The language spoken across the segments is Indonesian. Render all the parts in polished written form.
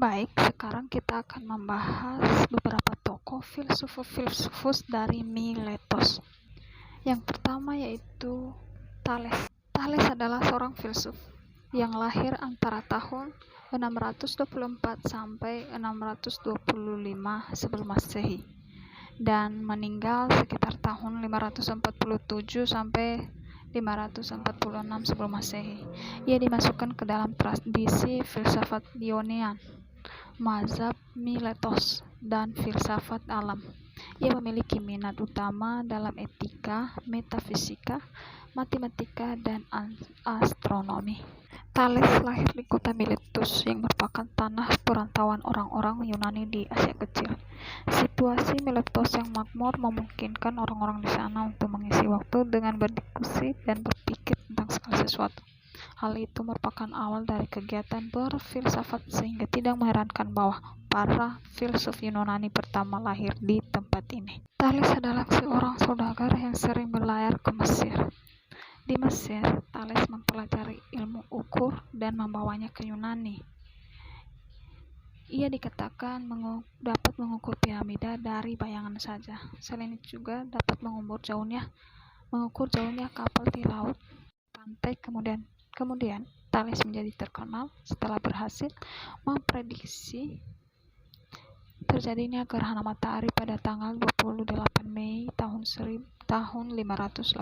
Baik, sekarang kita akan membahas beberapa tokoh filsufus dari Miletos. Yang pertama yaitu Thales. Thales adalah seorang filsuf yang lahir antara tahun 624 sampai 625 sebelum Masehi dan meninggal sekitar tahun 547 sampai 546 sebelum Masehi. Ia dimasukkan ke dalam tradisi filsafat Ionian, mazhab Miletos, dan filsafat alam. Ia memiliki minat utama dalam etika, metafisika, matematika, dan astronomi. Thales lahir di kota Miletus yang merupakan tanah perantauan orang-orang Yunani di Asia Kecil. Situasi Miletus yang makmur memungkinkan orang-orang di sana untuk mengisi waktu dengan berdiskusi dan berpikir tentang segala sesuatu. Hal itu merupakan awal dari kegiatan berfilsafat sehingga tidak mengherankan bahwa para filsuf Yunani pertama lahir di tempat ini. Thales adalah seorang saudagar yang sering berlayar ke Mesir. Di Mesir, Thales mempelajari ilmu ukur dan membawanya ke Yunani. Ia dikatakan dapat mengukur piramida dari bayangan saja. Selain itu juga dapat mengukur jauhnya kapal di laut, pantai. Kemudian, Thales menjadi terkenal setelah berhasil memprediksi terjadinya gerhana matahari pada tanggal 28 Mei tahun 585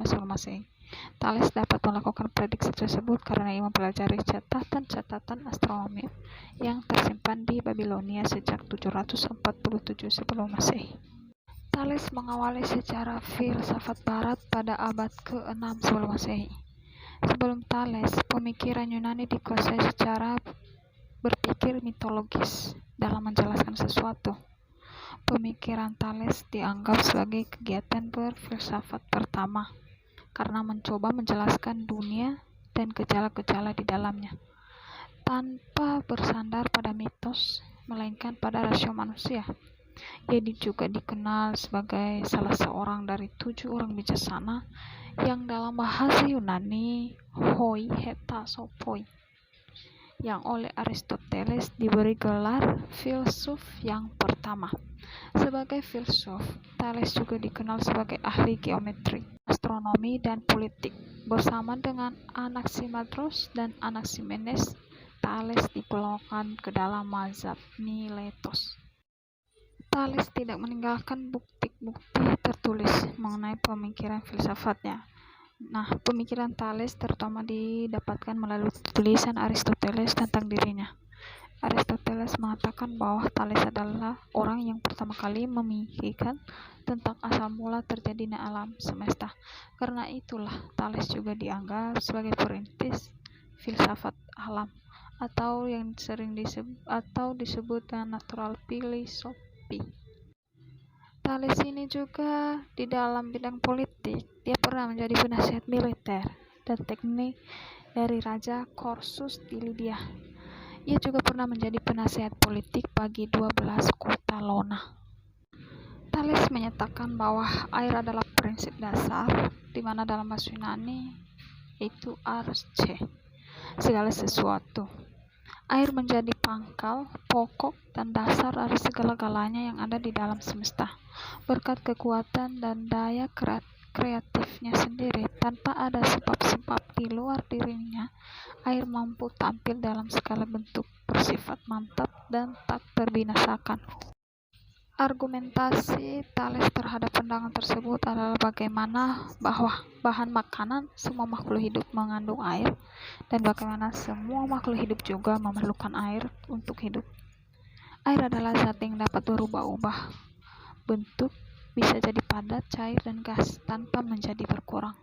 sebelum Masehi. Thales dapat melakukan prediksi tersebut karena ia mempelajari catatan-catatan astronomi yang tersimpan di Babilonia sejak 747 sebelum Masehi. Thales mengawali sejarah filsafat barat pada abad ke-6 sebelum Masehi. Sebelum Thales, pemikiran Yunani dikuasai secara berpikir mitologis dalam menjelaskan sesuatu. Pemikiran Thales dianggap sebagai kegiatan berfilsafat pertama karena mencoba menjelaskan dunia dan gejala-gejala di dalamnya tanpa bersandar pada mitos, melainkan pada rasio manusia. Ia juga dikenal sebagai salah seorang dari 7 orang bijaksana yang dalam bahasa Yunani hoi heta sopoi, yang oleh Aristoteles diberi gelar filsuf yang pertama. Sebagai filsuf, Thales juga dikenal sebagai ahli geometri, astronomi, dan politik. Bersama dengan Anaximander dan Anaximenes, Thales dipulaukan ke dalam mazhab Miletos. Thales tidak meninggalkan bukti-bukti tertulis mengenai pemikiran filsafatnya. Pemikiran Thales terutama didapatkan melalui tulisan Aristoteles tentang dirinya. Aristoteles mengatakan bahwa Thales adalah orang yang pertama kali memikirkan tentang asal mula terjadinya alam semesta. Karena itulah Thales juga dianggap sebagai perintis filsafat alam atau yang sering disebut dengan natural philosophy. Thales ini juga di dalam bidang politik, dia pernah menjadi penasihat militer dan teknik dari Raja Korsus di Lydia. Ia juga pernah menjadi penasihat politik bagi 12 kota Lona. Thales menyatakan bahwa air adalah prinsip dasar, di mana dalam bahasa Yunani itu arche, segala sesuatu. Air menjadi pangkal, pokok, dan dasar dari segala-galanya yang ada di dalam semesta. Berkat kekuatan dan daya kreatifnya sendiri, tanpa ada sebab-sebab di luar dirinya, air mampu tampil dalam segala bentuk, bersifat mantap dan tak terbinasakan. Argumentasi Thales terhadap pandangan tersebut adalah bagaimana bahwa bahan makanan semua makhluk hidup mengandung air dan bagaimana semua makhluk hidup juga memerlukan air untuk hidup. Air adalah zat yang dapat berubah-ubah bentuk, bisa jadi padat, cair, dan gas tanpa menjadi berkurang.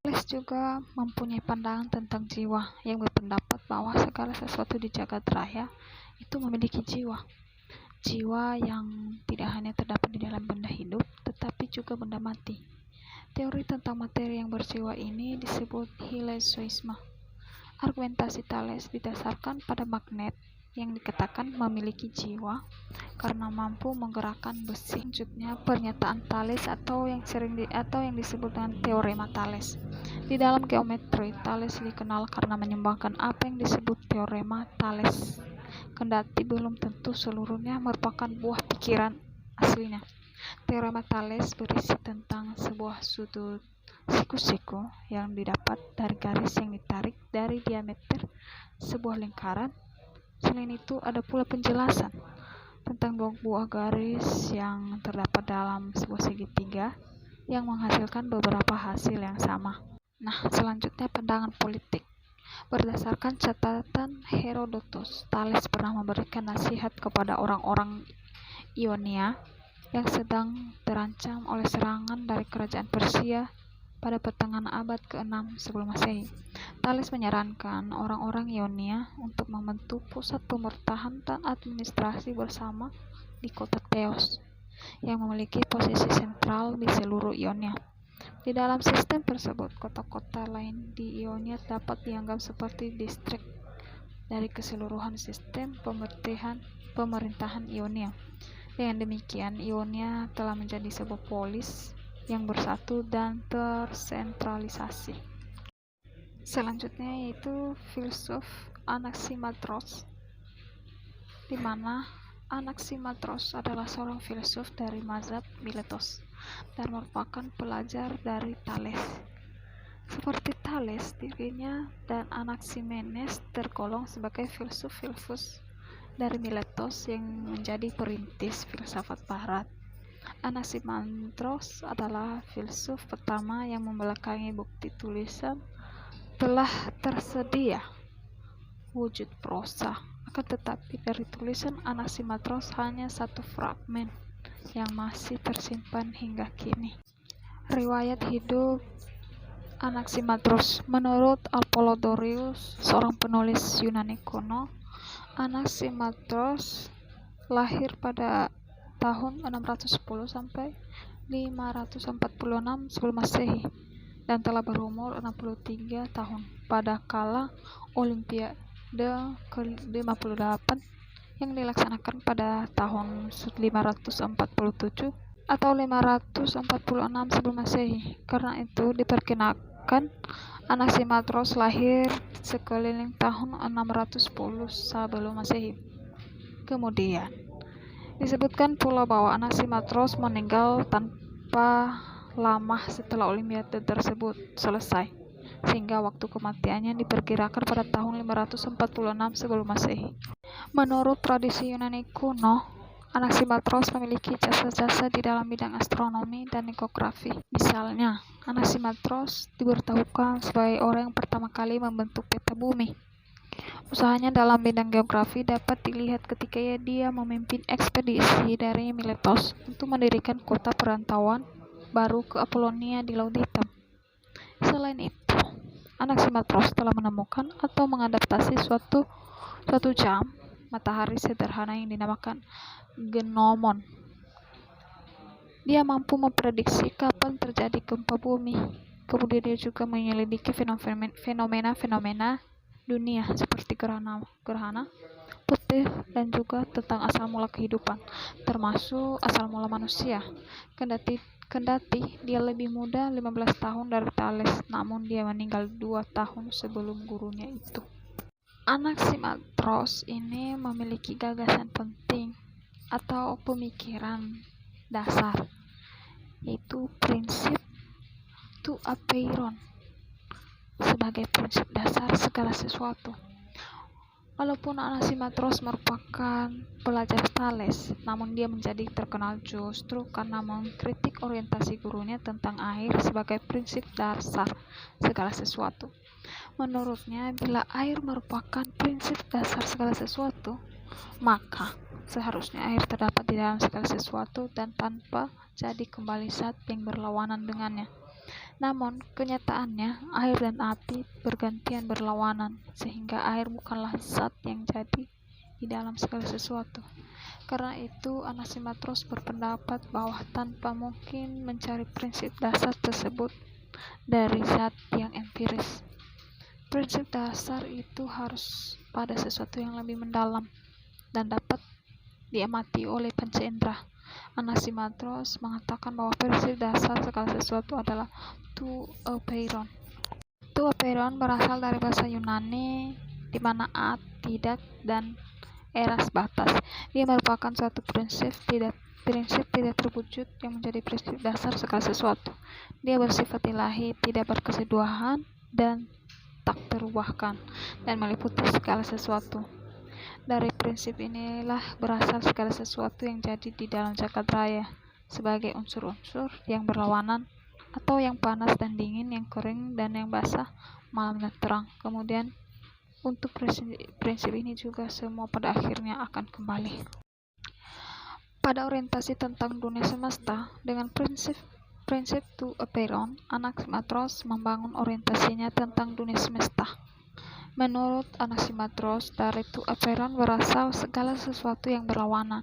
Thales juga mempunyai pandangan tentang jiwa yang berpendapat bahwa segala sesuatu di jagat raya itu memiliki jiwa. Jiwa yang tidak hanya terdapat di dalam benda hidup, juga benda mati. Teori tentang materi yang berjiwa ini disebut hilezoisme. Argumentasi Thales didasarkan pada magnet yang dikatakan memiliki jiwa karena mampu menggerakkan besi. Selanjutnya, pernyataan Thales atau yang disebut dengan teorema Thales. Di dalam geometri, Thales dikenal karena menyumbangkan apa yang disebut teorema Thales, kendati belum tentu seluruhnya merupakan buah pikiran aslinya. Teorema Thales berisi tentang sebuah sudut siku-siku yang didapat dari garis yang ditarik dari diameter sebuah lingkaran. Selain itu, ada pula penjelasan tentang dua buah garis yang terdapat dalam sebuah segitiga yang menghasilkan beberapa hasil yang sama. Nah, selanjutnya pandangan politik. Berdasarkan catatan Herodotus, Thales pernah memberikan nasihat kepada orang-orang Ionia yang sedang terancam oleh serangan dari kerajaan Persia pada pertengahan abad ke-6 sebelum Masehi. Thales menyarankan orang-orang Ionia untuk membentuk pusat pemerintahan dan administrasi bersama di kota Theos, yang memiliki posisi sentral di seluruh Ionia. Di dalam sistem tersebut, kota-kota lain di Ionia dapat dianggap seperti distrik dari keseluruhan sistem pemerintahan Ionia. Dengan demikian, Ionia telah menjadi sebuah polis yang bersatu dan tersentralisasi. Selanjutnya yaitu filsuf Anaximandros, di mana Anaximandros adalah seorang filsuf dari mazhab Miletos dan merupakan pelajar dari Thales. Seperti Thales, dirinya dan Anaximenes tergolong sebagai filsuf-filsuf dari Miletos yang menjadi perintis filsafat Barat. Anaximandros adalah filsuf pertama yang membelakangi bukti tulisan telah tersedia wujud prosa. Akan tetapi dari tulisan Anaximandros hanya satu fragmen yang masih tersimpan hingga kini. Riwayat hidup Anaximandros. Menurut Apollodorus, seorang penulis Yunani kuno, Anaximandros lahir pada tahun 610 sampai 546 sebelum Masehi dan telah berumur 63 tahun pada kala Olimpiade ke-58 yang dilaksanakan pada tahun 547 atau 546 sebelum Masehi. Karena itu diperkirakan Anaximandros lahir sekeliling tahun 610 sebelum Masehi. Kemudian disebutkan pula bahwa Anaximandros meninggal tanpa lama setelah Olimpiade tersebut selesai, sehingga waktu kematiannya diperkirakan pada tahun 546 sebelum Masehi. Menurut tradisi Yunani kuno, Anaximandros memiliki jasa-jasa di dalam bidang astronomi dan geografi. Misalnya, Anaximandros diberitahukan sebagai orang yang pertama kali membentuk peta bumi. Usahanya dalam bidang geografi dapat dilihat ketika dia memimpin ekspedisi dari Miletos untuk mendirikan kota perantauan baru ke Apollonia di Laut Hitam. Selain itu, Anaximandros telah menemukan atau mengadaptasi suatu jam matahari sederhana yang dinamakan gnomon. Dia mampu memprediksi kapan terjadi gempa bumi. Kemudian dia juga menyelidiki fenomena-fenomena dunia seperti gerhana putih dan juga tentang asal mula kehidupan, termasuk asal mula manusia. Kendati dia lebih muda 15 tahun dari Thales, namun dia meninggal 2 tahun sebelum gurunya itu. Anaximandros ini memiliki gagasan penting atau pemikiran dasar, yaitu prinsip to apeiron sebagai prinsip dasar segala sesuatu. Walaupun Anaximandros merupakan pelajar Thales, namun dia menjadi terkenal justru karena mengkritik orientasi gurunya tentang air sebagai prinsip dasar segala sesuatu. Menurutnya, bila air merupakan prinsip dasar segala sesuatu, maka seharusnya air terdapat di dalam segala sesuatu dan tanpa jadi kembali zat yang berlawanan dengannya. Namun, kenyataannya, air dan api bergantian berlawanan, sehingga air bukanlah zat yang jadi di dalam segala sesuatu. Karena itu, Anasimatros berpendapat bahwa tanpa mungkin mencari prinsip dasar tersebut dari zat yang empiris. Prinsip dasar itu harus pada sesuatu yang lebih mendalam dan dapat diamati oleh panca indera. Anasimatros mengatakan bahwa prinsip dasar segala sesuatu adalah to apeiron. To apeiron berasal dari bahasa Yunani di mana at tidak dan eras batas. Dia merupakan suatu prinsip tidak terwujud yang menjadi prinsip dasar segala sesuatu. Dia bersifat ilahi, tidak berkeseduahan dan tak terubahkan, dan meliputi segala sesuatu. Dari prinsip inilah berasal segala sesuatu yang jadi di dalam jagat raya, sebagai unsur-unsur yang berlawanan, atau yang panas dan dingin, yang kering dan yang basah, malam dan terang. Kemudian untuk prinsip ini juga semua pada akhirnya akan kembali pada orientasi tentang dunia semesta. Dengan prinsip to apeiron, Anasimatros membangun orientasinya tentang dunia semesta. Menurut Anasimatros, dari to apeiron berasal segala sesuatu yang berlawanan,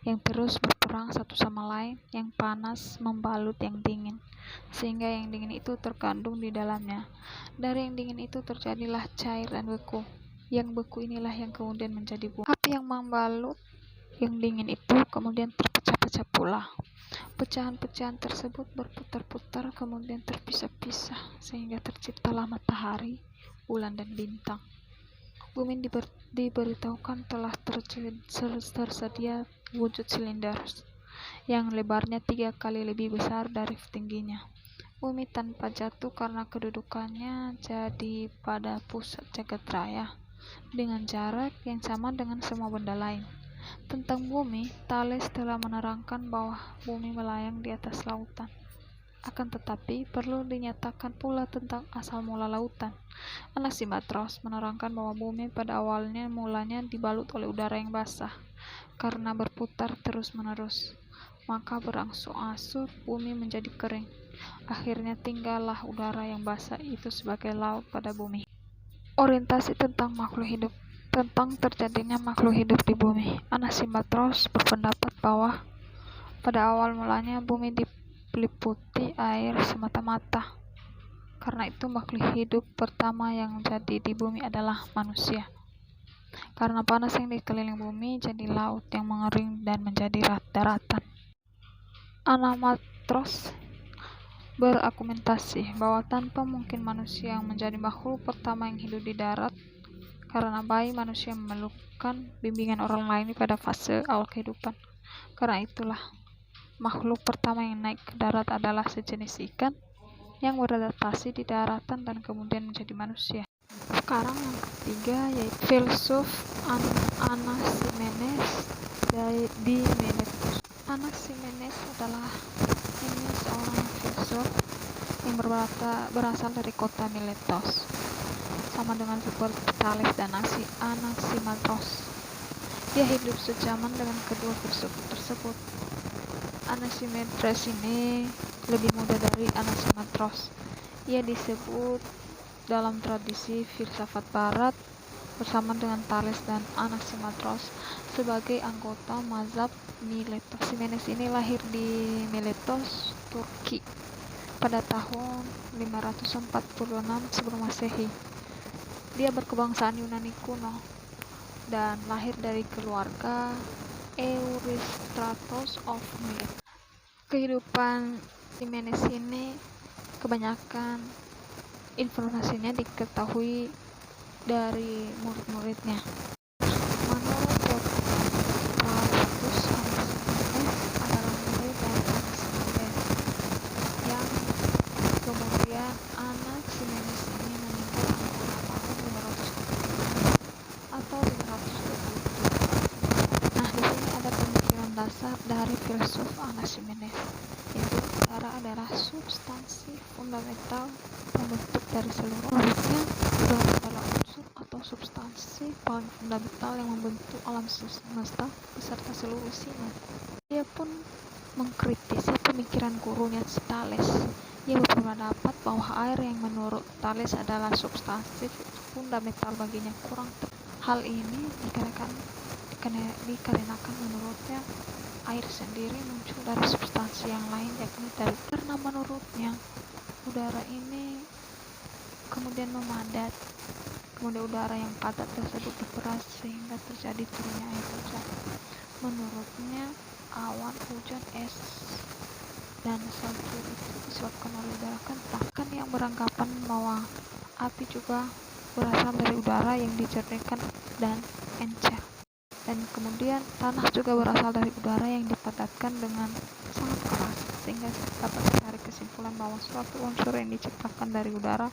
yang terus berperang satu sama lain, yang panas membalut yang dingin, sehingga yang dingin itu terkandung di dalamnya. Dari yang dingin itu terjadilah cair dan beku. Yang beku inilah yang kemudian menjadi bumi. Api yang membalut yang dingin itu kemudian terpecah-pecah pula. Pecahan-pecahan tersebut berputar-putar kemudian terpisah-pisah sehingga terciptalah matahari, bulan dan bintang. Bumi diberitahukan telah tersedia wujud silinder yang lebarnya 3 kali lebih besar dari tingginya. Bumi tanpa jatuh karena kedudukannya jadi pada pusat jagat raya dengan jarak yang sama dengan semua benda lain. Tentang bumi, Thales telah menerangkan bahwa bumi melayang di atas lautan. Akan tetapi, perlu dinyatakan pula tentang asal mula lautan. Anasimatros menerangkan bahwa bumi pada awalnya mulanya dibalut oleh udara yang basah. Karena berputar terus-menerus, maka berangsur-angsur bumi menjadi kering. Akhirnya tinggallah udara yang basah itu sebagai laut pada bumi. Orientasi tentang makhluk hidup. Tentang terjadinya makhluk hidup di bumi, Anasimatros berpendapat bahwa pada awal mulanya bumi diliputi air semata-mata. Karena itu makhluk hidup pertama yang jadi di bumi adalah manusia. Karena panas yang dikeliling bumi jadi laut yang mengering dan menjadi daratan. Anasimatros berargumentasi bahwa tanpa mungkin manusia yang menjadi makhluk pertama yang hidup di darat, karena bayi manusia memerlukan bimbingan orang lain pada fase awal kehidupan. Karena itulah makhluk pertama yang naik ke darat adalah sejenis ikan yang beradaptasi di daratan dan kemudian menjadi manusia. Sekarang yang ketiga yaitu filsuf Anaximenes di Miletus. Anaximenes adalah seorang filsuf yang berasal dari kota Miletos, sama dengan seperti Thales dan Anasimatros. Dia hidup sejaman dengan kedua filsuf tersebut. Anasimenes ini lebih muda dari Anasimatros. Ia disebut dalam tradisi filsafat barat bersama dengan Thales dan Anasimatros sebagai anggota mazhab Miletos. Anasimenes ini lahir di Miletos, Turki pada tahun 546 sebelum Masehi. Dia berkebangsaan Yunani kuno dan lahir dari keluarga Euristratos of Milet. Kehidupan Anasimenes ini kebanyakan informasinya diketahui dari murid-muridnya. Menurut Plautus, Anasimenes adalah murid dari Anaximenes, yang kemudian Anaximenes ini meninggal antara tahun 545 atau 527. Nah, di sini ada pemikiran dasar dari filsuf Anasimenes, yaitu udara adalah substansi fundamental pembentuk dari seluruh makhluknya. Udara adalah unsur atau substansi paling fundamental yang membentuk alam semesta beserta seluruh isinya. Dia pun mengkritisi pemikiran gurunya Thales. Ia berpendapat bahwa air yang menurut Thales adalah substansi fundamental baginya kurang tepat. Hal ini dikarenakan dikarenakan menurutnya air sendiri muncul dari substansi yang lain, yakni dari karena menurutnya udara ini kemudian memadat, kemudian udara yang padat tersebut diperas sehingga terjadi turunnya air hujan. Menurutnya awan hujan, es, dan salju itu disebabkan oleh udara kentang yang beranggapan bahwa api juga berasal dari udara yang dijernihkan dan encer. Dan kemudian tanah juga berasal dari udara yang dipadatkan dengan sangat keras, sehingga dapat ditarik kesimpulan bahwa suatu unsur yang diciptakan dari udara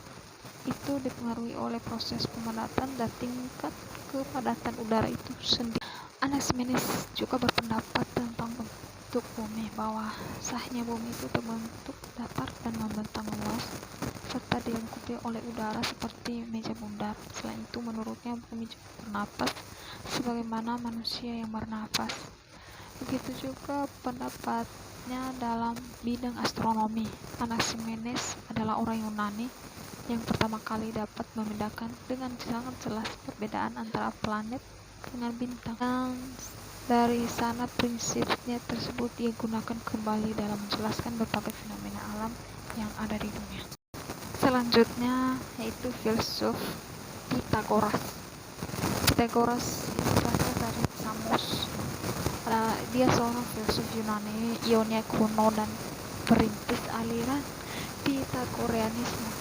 itu dipengaruhi oleh proses pemadatan dan tingkat kepadatan udara itu sendiri. Anaximenes juga berpendapat tentang bentuk bumi, bahwa sahnya bumi itu terbentuk datar dan membentang luas serta dilingkupi oleh udara seperti meja bundar. Selain itu, menurutnya bumi juga bernapas sebagaimana manusia yang bernapas. Begitu juga pendapatnya dalam bidang astronomi. Anaximenes adalah orang Yunani yang pertama kali dapat membedakan dengan sangat jelas perbedaan antara planet dengan bintang, dan dari sana prinsipnya tersebut dia gunakan kembali dalam menjelaskan berbagai fenomena alam yang ada di dunia. Selanjutnya yaitu filsuf Pythagoras. Pythagoras itu berasal dari Samos. Dia seorang filsuf Yunani Ionia kuno dan perintis aliran Pythagoreanisme.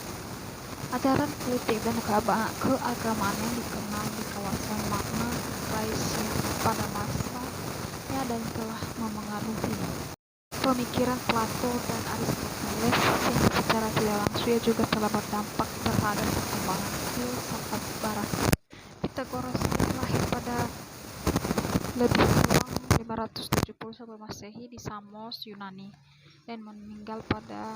Ajaran politik dan keagamaan yang dikenal di kawasan Magna Graecia pada masanya dan telah memengaruhi pemikiran Plato dan Aristoteles, sehingga secara tidak langsung juga telah berdampak terhadap perkembangan filsafat barat. Pythagoras lahir pada lebih kurang 570 sebelum Masehi di Samos, Yunani, dan meninggal pada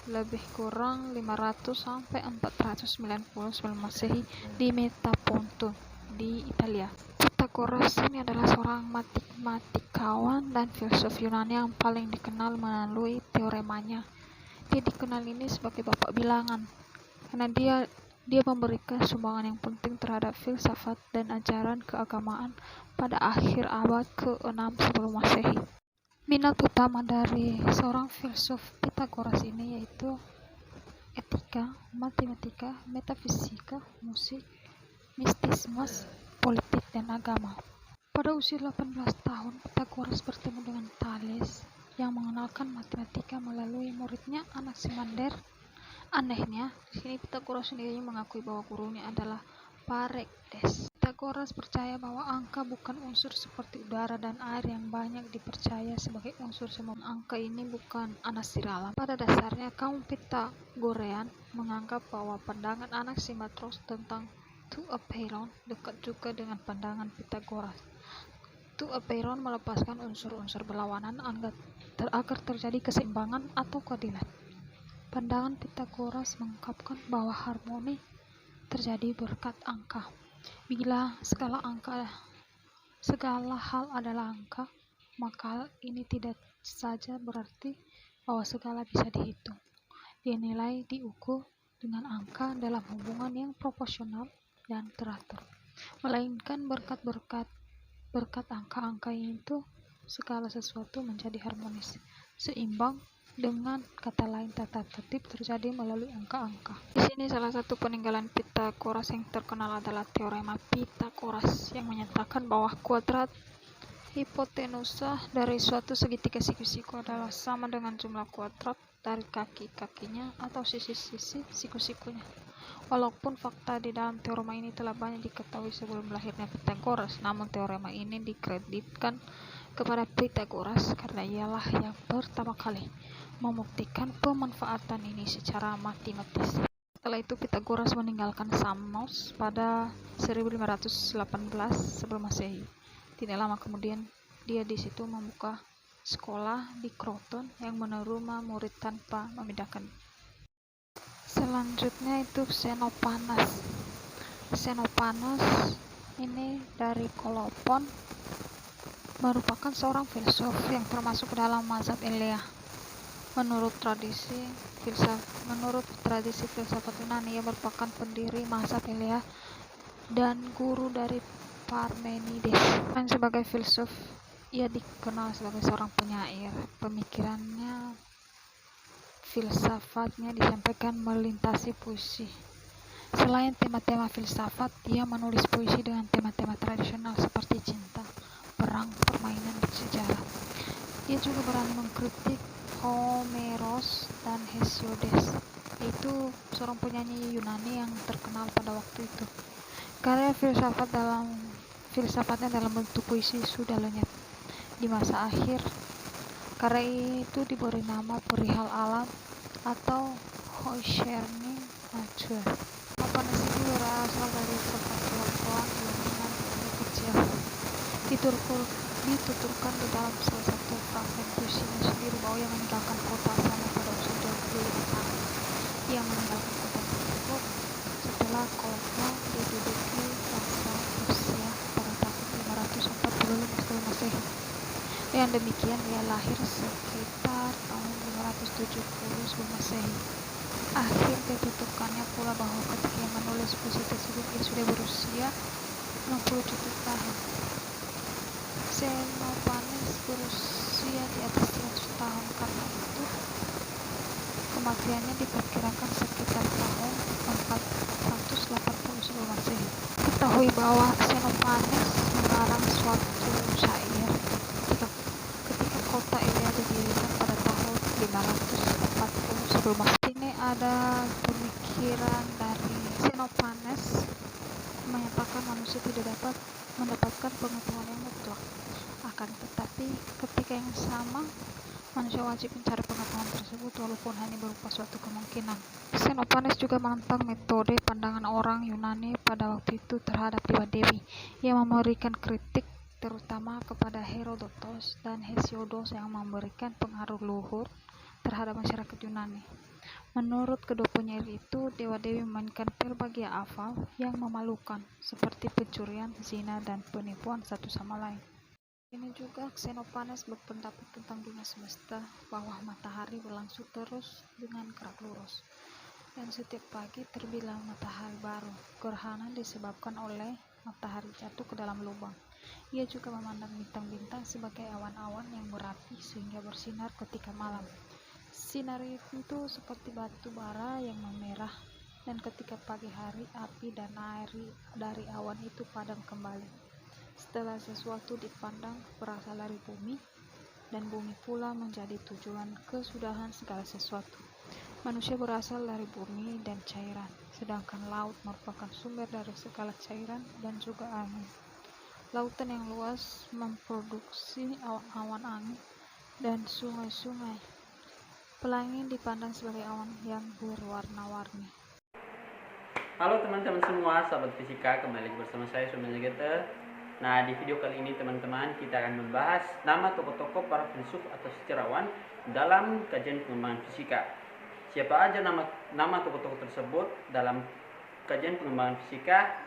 lebih kurang 500 sampai 490 sebelum Masehi di Metapontum di Italia. Pythagoras ini adalah seorang matematikawan dan filsuf Yunani yang paling dikenal melalui teoremanya. Dia dikenal ini sebagai bapak bilangan karena dia memberikan sumbangan yang penting terhadap filsafat dan ajaran keagamaan pada akhir abad ke-6 sebelum Masehi. Minat utama dari seorang filsuf Pythagoras ini yaitu etika, matematika, metafisika, musik, mistisme, politik, dan agama. Pada usia 18 tahun, Pythagoras bertemu dengan Thales yang mengenalkan matematika melalui muridnya Anaximander. Anehnya, di sini Pythagoras sendiri mengakui bahwa gurunya adalah Parekdes. Pythagoras percaya bahwa angka bukan unsur seperti udara dan air yang banyak dipercaya sebagai unsur semua. Angka ini bukan anasir alam. Pada dasarnya, kaum Pythagorean menganggap bahwa pandangan Anaximander tentang to apeiron dekat juga dengan pandangan Pythagoras. To apeiron melepaskan unsur-unsur berlawanan agar terjadi keseimbangan atau keadilan. Pandangan Pythagoras mengungkapkan bahwa harmoni terjadi berkat angka. Bila segala hal adalah angka, maka ini tidak saja berarti bahwa segala bisa dihitung, dinilai, diukur dengan angka dalam hubungan yang proporsional dan teratur, melainkan berkat angka-angka itu segala sesuatu menjadi harmonis, seimbang. Dengan kata lain, tata tertib terjadi melalui angka-angka. Di sini salah satu peninggalan Pythagoras yang terkenal adalah teorema Pythagoras yang menyatakan bahwa kuadrat hipotenusa dari suatu segitiga siku-siku adalah sama dengan jumlah kuadrat dari kaki-kakinya atau sisi-sisi siku-sikunya. Walaupun fakta di dalam teorema ini telah banyak diketahui sebelum lahirnya Pythagoras, namun teorema ini dikreditkan kepada Pythagoras karena ialah yang pertama kali membuktikan pemanfaatan ini secara matematis. Setelah itu Pythagoras meninggalkan Samos pada 1518 sebelum Masehi. Tidak lama kemudian dia di situ membuka sekolah di Kroton yang menerima murid tanpa membedakan. Selanjutnya itu Xenophanes. Xenophanes ini dari Kolopon, merupakan seorang filsuf yang termasuk dalam mazhab Elea. Menurut tradisi filsafat Yunani, ia merupakan pendiri mazhab Elea dan guru dari Parmenides. Dan sebagai filsuf, ia dikenal sebagai seorang penyair. Pemikirannya, filsafatnya disampaikan melintasi puisi. Selain tema-tema filsafat, ia menulis puisi dengan tema-tema tradisional seperti cinta, perang, permainan, dan sejarah. Ia juga berani mengkritik Homeros dan Hesiodes, yaitu seorang penyanyi Yunani yang terkenal pada waktu itu. Karya filsafatnya dalam bentuk puisi sudah lenyap di masa akhir. Karya itu diberi nama Perihal Alam atau Concerning Nature. Panas itu berasal dari perpaduan ilmuwan kecil. Dituturkan di dalam salah satu fragmen puisinya sendiri bahwa ia meninggalkan kota sana pada usia 25 tahun. Ia meninggalkan kota tersebut setelah kota diduduki bangsa Rusia pada tahun 545 sebelum Masehi. Dengan demikian, ia lahir sekitar tahun 570 sebelum Masehi. Akhir dituturkannya pula bahwa ketika ia menulis puisi tersebut, ia sudah berusia 67 tahun. Xenophanes berusia di atas 100 tahun, karena itu kematiannya diperkirakan sekitar tahun 480 sebelum Masehi. Ketahui bahwa Xenophanes mengarang suatu syair ketika kota Elea didirikan pada tahun 540 sebelum Masehi. Ini ada pemikiran dari Xenophanes menyatakan manusia tidak dapat mendapatkan pengetahuan yang mutlak. Akan tetapi, ketika yang sama, manusia wajib mencari pengetahuan tersebut walaupun hanya berupa suatu kemungkinan. Xenophanes juga menentang metode pandangan orang Yunani pada waktu itu terhadap dewa-dewi. Ia memberikan kritik terutama kepada Herodotos dan Hesiodos yang memberikan pengaruh luhur terhadap masyarakat Yunani. Menurut kedua penyair itu, dewa-dewi memainkan berbagai afal yang memalukan, seperti pencurian, zina, dan penipuan satu sama lain. Ini juga Xenophanes berpendapat tentang dunia semesta, bahwa matahari berlangsung terus dengan gerak lurus, dan setiap pagi terbitlah matahari baru. Gerhana disebabkan oleh matahari jatuh ke dalam lubang. Ia juga memandang bintang-bintang sebagai awan-awan yang berapi sehingga bersinar ketika malam. Sinar itu seperti batu bara yang memerah, dan ketika pagi hari api dan air dari awan itu padam kembali. Setelah sesuatu dipandang berasal dari bumi, dan bumi pula menjadi tujuan kesudahan segala sesuatu. Manusia berasal dari bumi dan cairan, sedangkan laut merupakan sumber dari segala cairan dan juga angin. Lautan yang luas memproduksi awan angin dan sungai-sungai. Pelangi dipandang sebagai awan yang berwarna-warni. Halo teman-teman semua, sahabat fisika, kembali bersama saya Sumen Legete. Nah, di video kali ini teman-teman kita akan membahas nama tokoh-tokoh para filsuf atau sejarawan dalam kajian pengembangan fisika. Siapa aja nama tokoh-tokoh tersebut dalam kajian pengembangan fisika?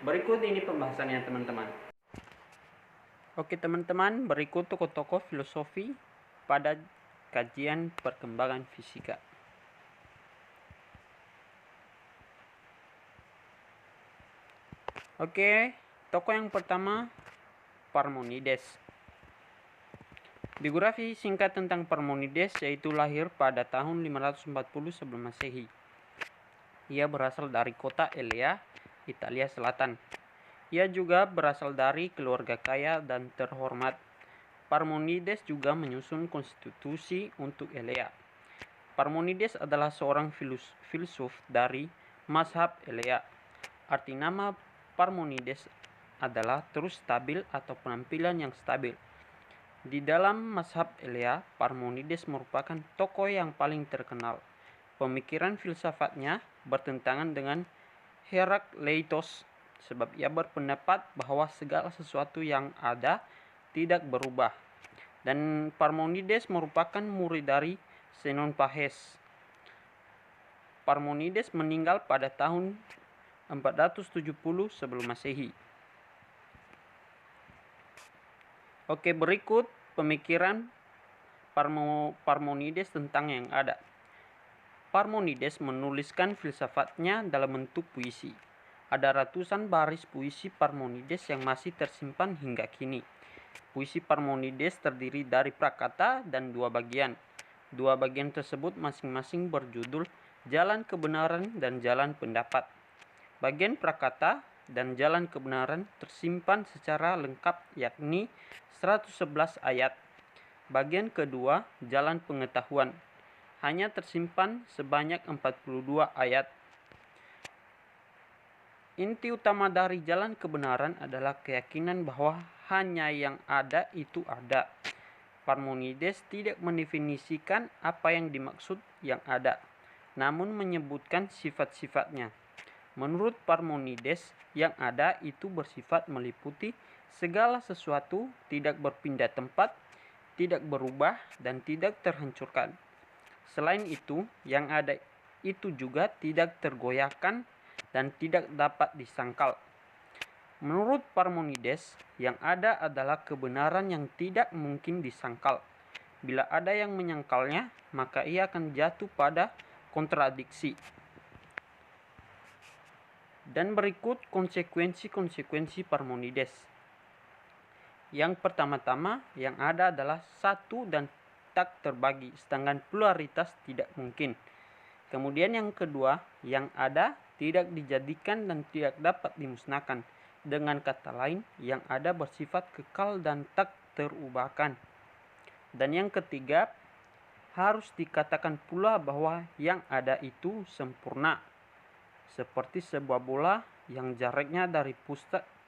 Berikut ini pembahasannya teman-teman. Oke teman-teman, berikut tokoh-tokoh filosofi pada kajian perkembangan fisika. Oke, tokoh yang pertama, Parmenides. Biografi singkat tentang Parmenides yaitu lahir pada tahun 540 sebelum Masehi. Ia berasal dari kota Elea, Italia Selatan. Ia juga berasal dari keluarga kaya dan terhormat. Parmenides juga menyusun konstitusi untuk Elea. Parmenides adalah seorang filsuf dari mazhab Elea. Arti nama Parmenides adalah terus stabil atau penampilan yang stabil. Di dalam mazhab Elea, Parmenides merupakan tokoh yang paling terkenal. Pemikiran filsafatnya bertentangan dengan Herakleitos, sebab ia berpendapat bahwa segala sesuatu yang ada tidak berubah. Dan Parmenides merupakan murid dari Xenophanes. Parmenides meninggal pada tahun 470 sebelum Masehi. Oke, berikut pemikiran Parmenides tentang yang ada. Parmenides menuliskan filsafatnya dalam bentuk puisi. ada ratusan baris puisi Parmenides yang masih tersimpan hingga kini. Puisi Parmenides terdiri dari prakata dan dua bagian. Dua bagian tersebut masing-masing berjudul Jalan Kebenaran dan Jalan Pendapat. Bagian prakata dan Jalan Kebenaran tersimpan secara lengkap, yakni 111 ayat. Bagian kedua, Jalan Pengetahuan, hanya tersimpan sebanyak 42 ayat. Inti utama dari Jalan Kebenaran adalah keyakinan bahwa hanya yang ada itu ada. Parmenides tidak mendefinisikan apa yang dimaksud yang ada, namun menyebutkan sifat-sifatnya. Menurut Parmenides, yang ada itu bersifat meliputi segala sesuatu, tidak berpindah tempat, tidak berubah, dan tidak terhancurkan. Selain itu, yang ada itu juga tidak tergoyahkan dan tidak dapat disangkal. Menurut Parmenides, yang ada adalah kebenaran yang tidak mungkin disangkal. Bila ada yang menyangkalnya, maka ia akan jatuh pada kontradiksi. Dan berikut konsekuensi-konsekuensi Parmenides. Yang pertama-tama, yang ada adalah satu dan tak terbagi, sedangkan pluralitas tidak mungkin. Kemudian yang kedua, yang ada tidak dijadikan dan tidak dapat dimusnahkan. Dengan kata lain, yang ada bersifat kekal dan tak terubahkan. Dan yang ketiga, harus dikatakan pula bahwa yang ada itu sempurna, seperti sebuah bola yang jaraknya dari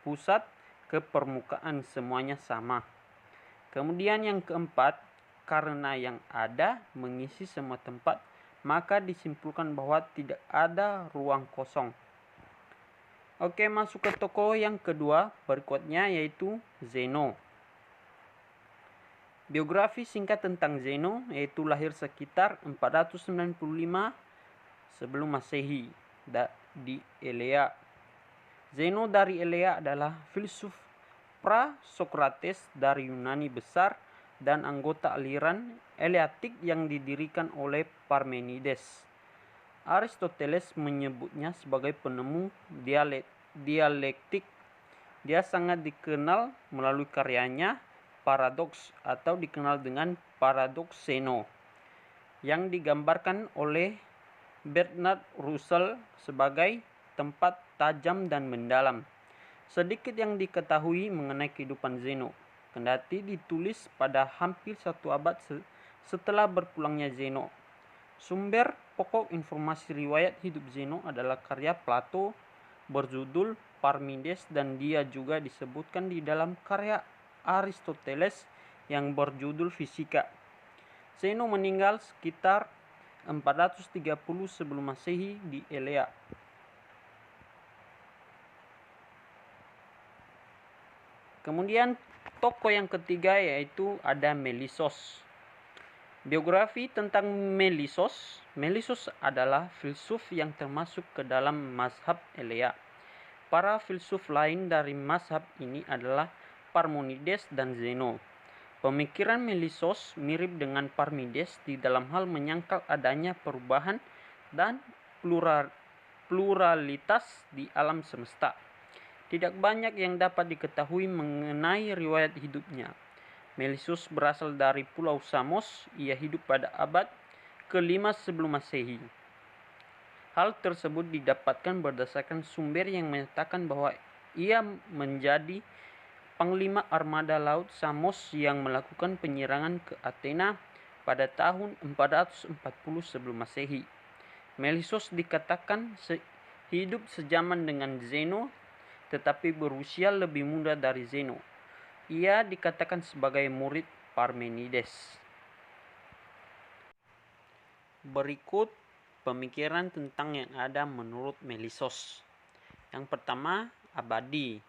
pusat ke permukaan semuanya sama. Kemudian yang keempat, karena yang ada mengisi semua tempat, maka disimpulkan bahwa tidak ada ruang kosong. Oke, masuk ke tokoh yang kedua berikutnya, yaitu Zeno. Biografi singkat tentang Zeno, yaitu lahir sekitar 495 sebelum Masehi di Elea. Zeno dari Elea adalah filsuf pra-Sokrates dari Yunani besar dan anggota aliran Eleatik yang didirikan oleh Parmenides. Aristoteles menyebutnya sebagai penemu dialektik. Dia sangat dikenal melalui karyanya Paradoks, atau dikenal dengan Paradoks Zeno, yang digambarkan oleh Bernard Russell sebagai tempat tajam dan mendalam. Sedikit yang diketahui mengenai kehidupan Zeno, kendati ditulis pada hampir satu abad setelah berpulangnya Zeno. Sumber pokok informasi riwayat hidup Zeno adalah karya Plato berjudul Parmenides, dan dia juga disebutkan di dalam karya Aristoteles yang berjudul Fisika. Zeno meninggal sekitar 430 sebelum Masehi di Elea. Kemudian tokoh yang ketiga yaitu ada Melissos. Biografi tentang Melissos. Melissos adalah filsuf yang termasuk ke dalam mazhab Elea. Para filsuf lain dari mazhab ini adalah Parmenides dan Zeno. Pemikiran Melissos mirip dengan Parmenides di dalam hal menyangkal adanya perubahan dan pluralitas di alam semesta. Tidak banyak yang dapat diketahui mengenai riwayat hidupnya. Melissos berasal dari Pulau Samos. Ia hidup pada abad ke-5 sebelum Masehi. Hal tersebut didapatkan berdasarkan sumber yang menyatakan bahwa ia menjadi panglima armada laut Samos yang melakukan penyerangan ke Athena pada tahun 440 sebelum Masehi. Melissos dikatakan hidup sejaman dengan Zeno, tetapi berusia lebih muda dari Zeno. Ia dikatakan sebagai murid Parmenides. Berikut pemikiran tentang yang ada menurut Melissos. Yang pertama, abadi,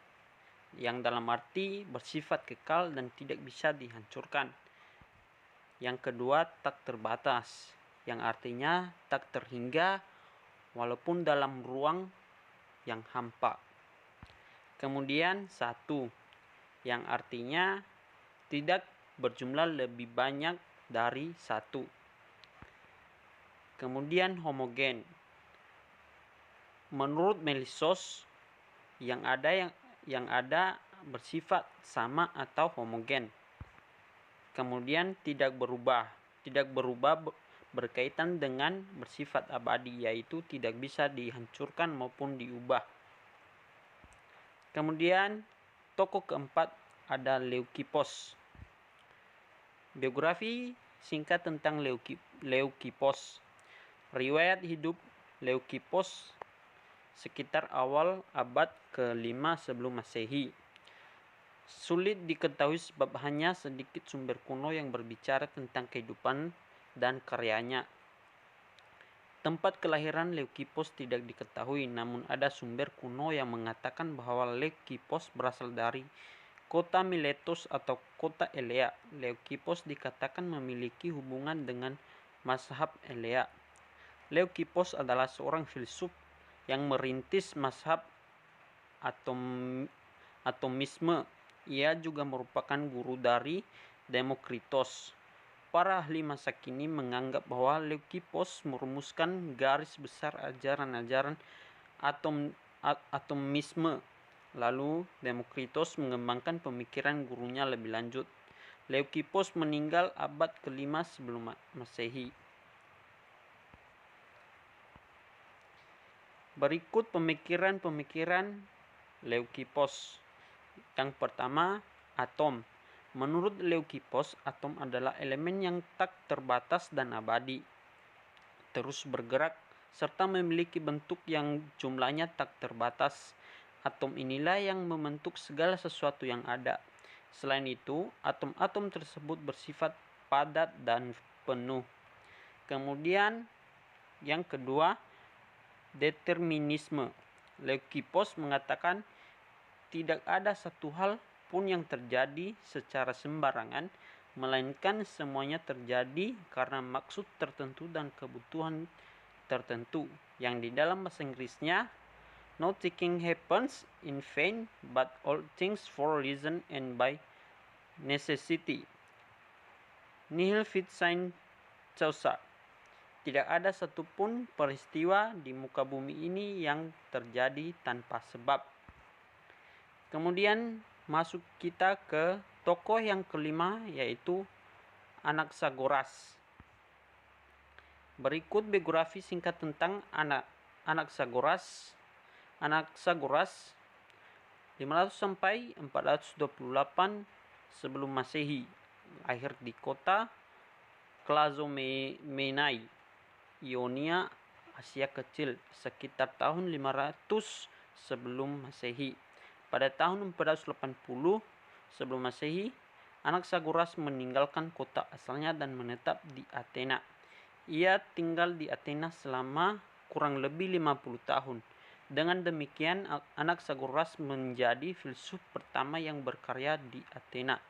yang dalam arti bersifat kekal dan tidak bisa dihancurkan. Yang kedua, tak terbatas, yang artinya tak terhingga walaupun dalam ruang yang hampa. Kemudian satu, yang artinya tidak berjumlah lebih banyak dari satu. Kemudian homogen. Menurut Melissos, yang ada bersifat sama atau homogen. Kemudian tidak berubah berkaitan dengan bersifat abadi, yaitu tidak bisa dihancurkan maupun diubah. Kemudian tokoh keempat ada Leukipos. Biografi singkat tentang Leukipos. Riwayat hidup Leukipos sekitar awal abad ke-5 sebelum Masehi. Sulit diketahui sebab hanya sedikit sumber kuno yang berbicara tentang kehidupan dan karyanya. Tempat kelahiran Leukipos tidak diketahui, namun ada sumber kuno yang mengatakan bahwa Leukipos berasal dari kota Miletos atau kota Elea. Leukipos dikatakan memiliki hubungan dengan mazhab Elea. Leukipos adalah seorang filsuf yang merintis mazhab atomisme. Ia juga merupakan guru dari Demokritos. Para ahli masa kini menganggap bahwa Leukipos merumuskan garis besar ajaran-ajaran atomisme. Lalu Demokritos mengembangkan pemikiran gurunya lebih lanjut. Leukipos meninggal abad ke-5 sebelum Masehi. Berikut pemikiran Leukipos. Yang pertama, atom. Menurut Leukipos, atom adalah elemen yang tak terbatas dan abadi, terus bergerak, serta memiliki bentuk yang jumlahnya tak terbatas. Atom inilah yang membentuk segala sesuatu yang ada. Selain itu, atom-atom tersebut bersifat padat dan penuh. Kemudian, yang kedua, determinisme. Leukipos mengatakan tidak ada satu hal pun yang terjadi secara sembarangan, melainkan semuanya terjadi karena maksud tertentu dan kebutuhan tertentu, yang di dalam bahasa Inggrisnya nothing happens in vain but all things for reason and by necessity. Nihil fit sine causa. Tidak ada satupun peristiwa di muka bumi ini yang terjadi tanpa sebab. Kemudian masuk kita ke tokoh yang kelima, yaitu Anaxagoras. Berikut biografi singkat tentang Anaxagoras. Anaxagoras 500 sampai 428 sebelum Masehi. Lahir di kota Klazomenai, Ionia, Asia Kecil, sekitar tahun 500 sebelum Masehi. Pada tahun 480 sebelum Masehi, Anaxagoras meninggalkan kota asalnya dan menetap di Athena. Ia tinggal di Athena selama kurang lebih 50 tahun. Dengan demikian, Anaxagoras menjadi filsuf pertama yang berkarya di Athena,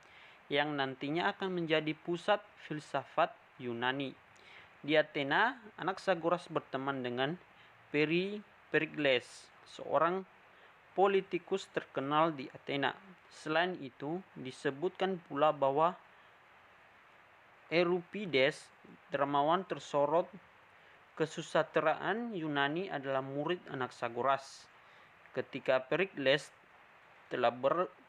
yang nantinya akan menjadi pusat filsafat Yunani. Di Athena, Anaxagoras berteman dengan Perikles, seorang politikus terkenal di Athena. Selain itu, disebutkan pula bahwa Euripides, dramawan tersorot kesusastraan Yunani, adalah murid Anaxagoras. Ketika Perikles telah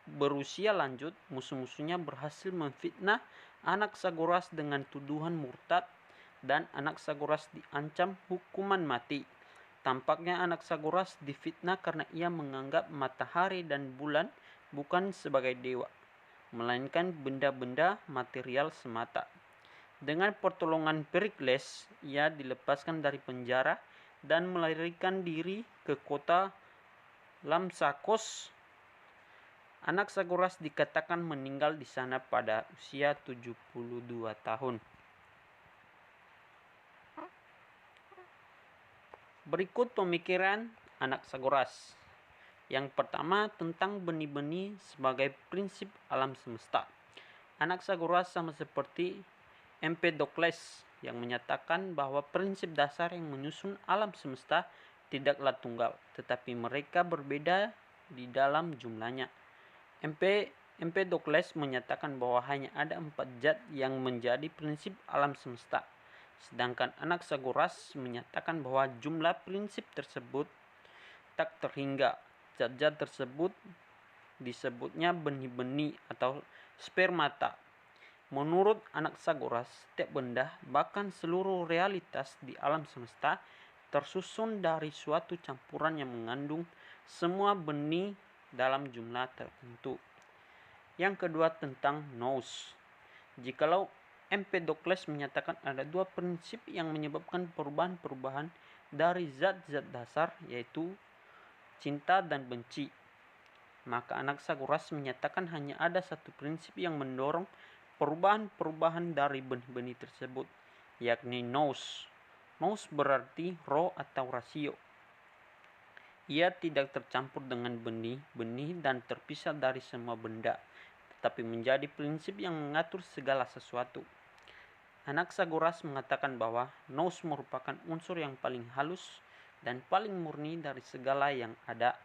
berusia lanjut, musuh-musuhnya berhasil memfitnah Anaxagoras dengan tuduhan murtad dan Anaxagoras diancam hukuman mati. Tampaknya Anaxagoras difitnah karena ia menganggap matahari dan bulan bukan sebagai dewa, melainkan benda-benda material semata. Dengan pertolongan Perikles, ia dilepaskan dari penjara dan melarikan diri ke kota Lamsakos. Anaxagoras dikatakan meninggal di sana pada usia 72 tahun. Berikut pemikiran Anaxagoras. Yang pertama, tentang benih-benih sebagai prinsip alam semesta. Anaxagoras sama seperti Empedokles yang menyatakan bahwa prinsip dasar yang menyusun alam semesta tidaklah tunggal, tetapi mereka berbeda di dalam jumlahnya. Empedokles menyatakan bahwa hanya ada 4 zat yang menjadi prinsip alam semesta. Sedangkan Anaxagoras menyatakan bahwa jumlah prinsip tersebut tak terhingga, zat-zat tersebut disebutnya benih-benih atau spermata. Menurut Anaxagoras, setiap benda, bahkan seluruh realitas di alam semesta, tersusun dari suatu campuran yang mengandung semua benih dalam jumlah tertentu. Yang kedua tentang nous. Jikalau Empedokles menyatakan ada dua prinsip yang menyebabkan perubahan-perubahan dari zat-zat dasar, yaitu cinta dan benci, maka Anaxagoras menyatakan hanya ada satu prinsip yang mendorong perubahan-perubahan dari benih-benih tersebut, yakni nous. Nous berarti roh atau rasio. Ia tidak tercampur dengan benih-benih dan terpisah dari semua benda, tetapi menjadi prinsip yang mengatur segala sesuatu. Anaxagoras mengatakan bahwa nous merupakan unsur yang paling halus dan paling murni dari segala yang ada.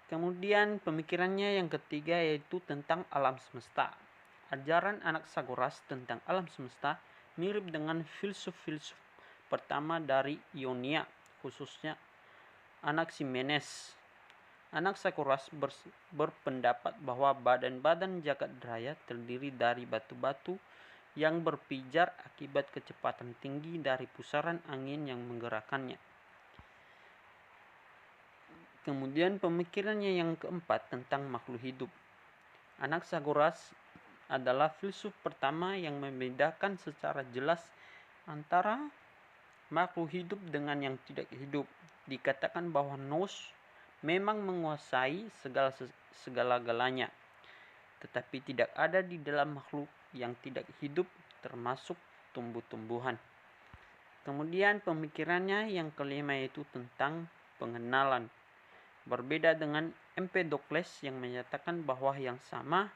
Kemudian pemikirannya yang ketiga yaitu tentang alam semesta. Ajaran Anaxagoras tentang alam semesta mirip dengan filsuf-filsuf pertama dari Ionia, khususnya Anaximenes. Anaxagoras berpendapat bahwa badan-badan jagat raya terdiri dari batu-batu yang berpijar akibat kecepatan tinggi dari pusaran angin yang menggerakkannya. Kemudian pemikirannya yang keempat tentang makhluk hidup. Anaxagoras adalah filsuf pertama yang membedakan secara jelas antara makhluk hidup dengan yang tidak hidup. Dikatakan bahwa nous memang menguasai segala-galanya, tetapi tidak ada di dalam makhluk yang tidak hidup, termasuk tumbuh-tumbuhan. Kemudian pemikirannya yang kelima yaitu tentang pengenalan. Berbeda dengan Empedokles yang menyatakan bahwa yang sama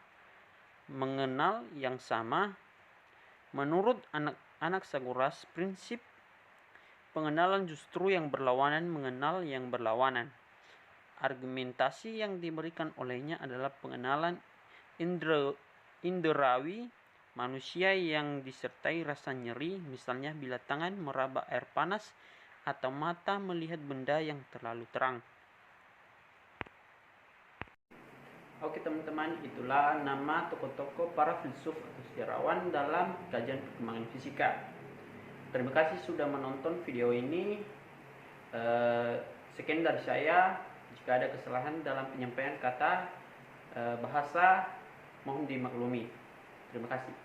mengenal yang sama, menurut Anaxagoras prinsip pengenalan justru yang berlawanan mengenal yang berlawanan. Argumentasi yang diberikan olehnya adalah pengenalan inderawi manusia yang disertai rasa nyeri, misalnya bila tangan meraba air panas atau mata melihat benda yang terlalu terang. Oke teman-teman, itulah nama tokoh-tokoh para filsuf atau sejarawan dalam kajian perkembangan fisika. Terima kasih sudah menonton video ini. Sekian dari saya. Jika ada kesalahan dalam penyampaian kata bahasa, mohon dimaklumi. Terima kasih.